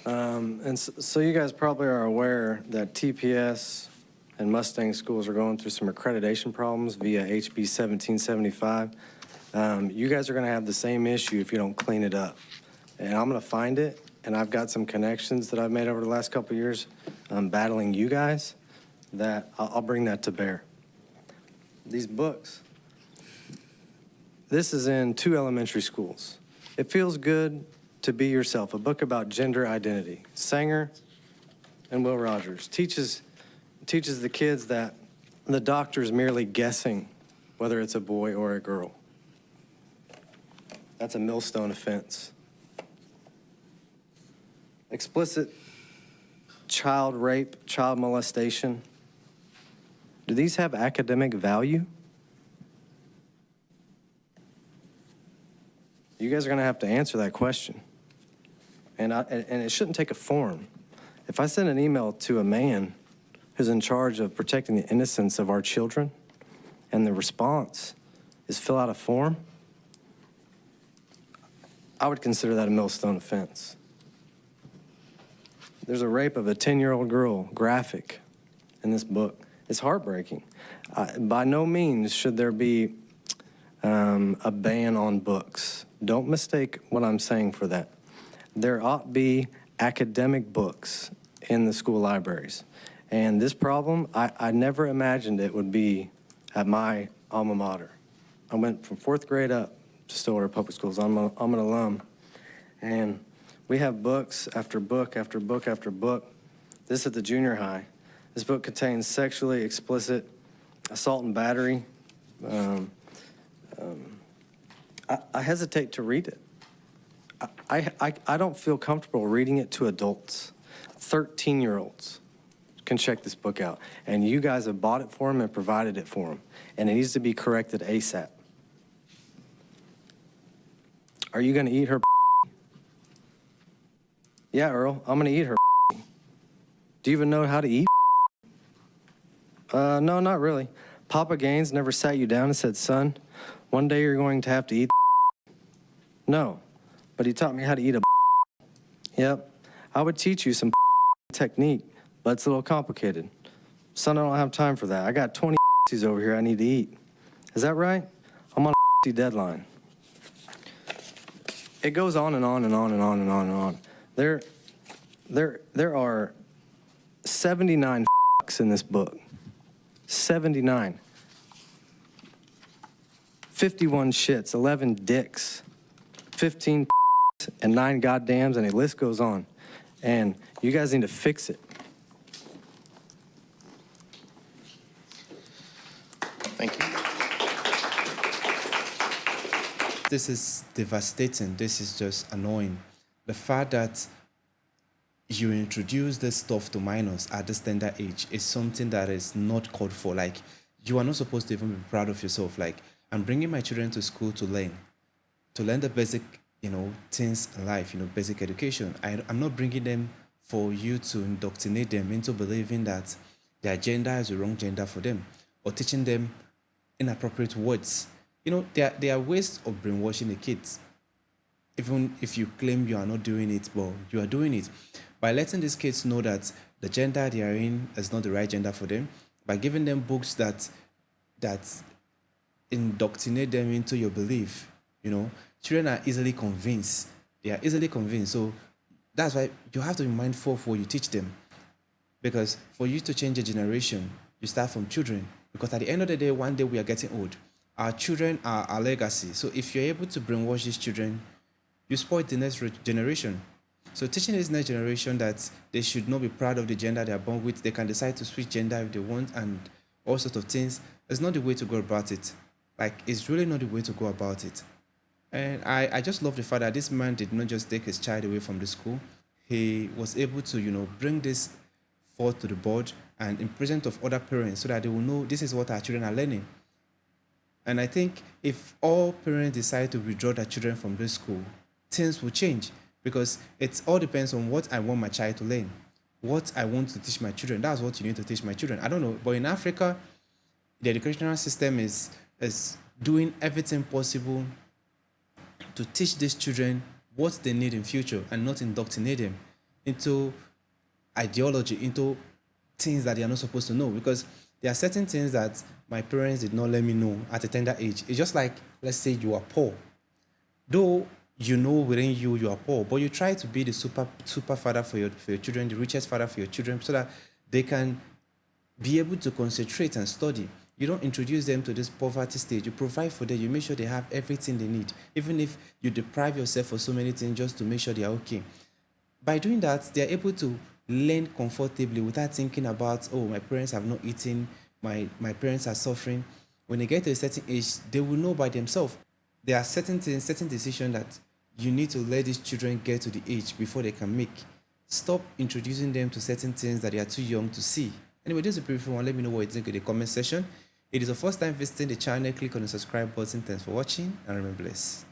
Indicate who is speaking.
Speaker 1: So you guys probably are aware that TPS and Mustang schools are going through some accreditation problems via HB 1775. You guys are going to have the same issue if you don't clean it up. And I'm going to find it, and I've got some connections that I've made over the last couple of years battling you guys that I'll bring that to bear. These books. This is in 2 elementary schools. It Feels Good to Be Yourself, a book about gender identity. Sanger and Will Rogers teaches the kids that the doctor's merely guessing whether it's a boy or a girl. That's a millstone offense. Explicit child rape, child molestation. Do these have academic value? You guys are going to have to answer that question. And it shouldn't take a form. If I send an email to a man who's in charge of protecting the innocence of our children, and the response is fill out a form, I would consider that a millstone offense. There's a rape of a 10-year-old girl, graphic, in this book. It's heartbreaking. By no means should there be a ban on books. Don't mistake what I'm saying for that. There ought to be academic books in the school libraries. And this problem, I never imagined it would be at my alma mater. I went from 4th grade up to Stillwater Public Schools. I'm an alum. And we have books after book after book after book. This at the junior high. This book contains sexually explicit assault and battery. I hesitate to read it. I don't feel comfortable reading it to adults. 13-year-olds can check this book out. And you guys have bought it for them and provided it for them. And it needs to be corrected ASAP. Are you going to eat her? Yeah, Earl, I'm going to eat her. Do you even know how to eat? No, not really. Papa Gaines never sat you down and said, son, one day you're going to have to eat. No, but he taught me how to eat a. Yep, I would teach you some technique, but it's a little complicated. Son, I don't have time for that. I got 20 over here I need to eat. Is that right? I'm on a deadline. It goes on and on and on and on and on and on. There are 79 in this book. 79. 51 shits, 11 dicks, 15 and 9 goddams, and the list goes on. And you guys need to fix it.
Speaker 2: Thank you.
Speaker 3: This is devastating. This is just annoying. The fact that you introduce this stuff to minors at this tender age is something that is not called for. Like, you are not supposed to even be proud of yourself. Like, I'm bringing my children to school to learn the basic, things in life, basic education. I'm not bringing them for you to indoctrinate them into believing that their gender is the wrong gender for them, or teaching them inappropriate words. There are ways of brainwashing the kids. Even if you claim you are not doing it, but you are doing it. By letting these kids know that the gender they are in is not the right gender for them, by giving them books that indoctrinate them into your belief, children are easily convinced. They are easily convinced. So that's why you have to be mindful of what you teach them. Because for you to change a generation, you start from children. Because at the end of the day, one day we are getting old. Our children are our legacy. So if you're able to brainwash these children, you spoil the next generation. So teaching this next generation that they should not be proud of the gender they are born with, they can decide to switch gender if they want, and all sorts of things, is not the way to go about it. Like, it's really not the way to go about it. And I just love the fact that this man did not just take his child away from the school. He was able to, bring this forth to the board and in presence of other parents so that they will know this is what our children are learning. And I think if all parents decide to withdraw their children from this school, things will change, because it all depends on what I want my child to learn, what I want to teach my children. That's what you need to teach my children. I don't know, but in Africa, the educational system is doing everything possible to teach these children what they need in future and not indoctrinate them. into ideology, into things that they are not supposed to know, because there are certain things that my parents did not let me know at a tender age. It's just like, let's say you are poor. Though you know within you are poor, but you try to be the super father for your children, the richest father for your children, so that they can be able to concentrate and study. You don't introduce them to this poverty stage. You provide for them. You make sure they have everything they need, even if you deprive yourself of so many things just to make sure they are okay. By doing that, they are able to learn comfortably without thinking about, oh, my parents have not eaten, my parents are suffering. When they get to a certain age, they will know by themselves. There are certain things, certain decisions that you need to let these children get to the age before they can make. Stop introducing them to certain things that they are too young to see. Anyway, this is a beautiful one. Let me know what you think in the comment section. It is the first time visiting the channel. Click on the subscribe button. Thanks for watching and remain blessed.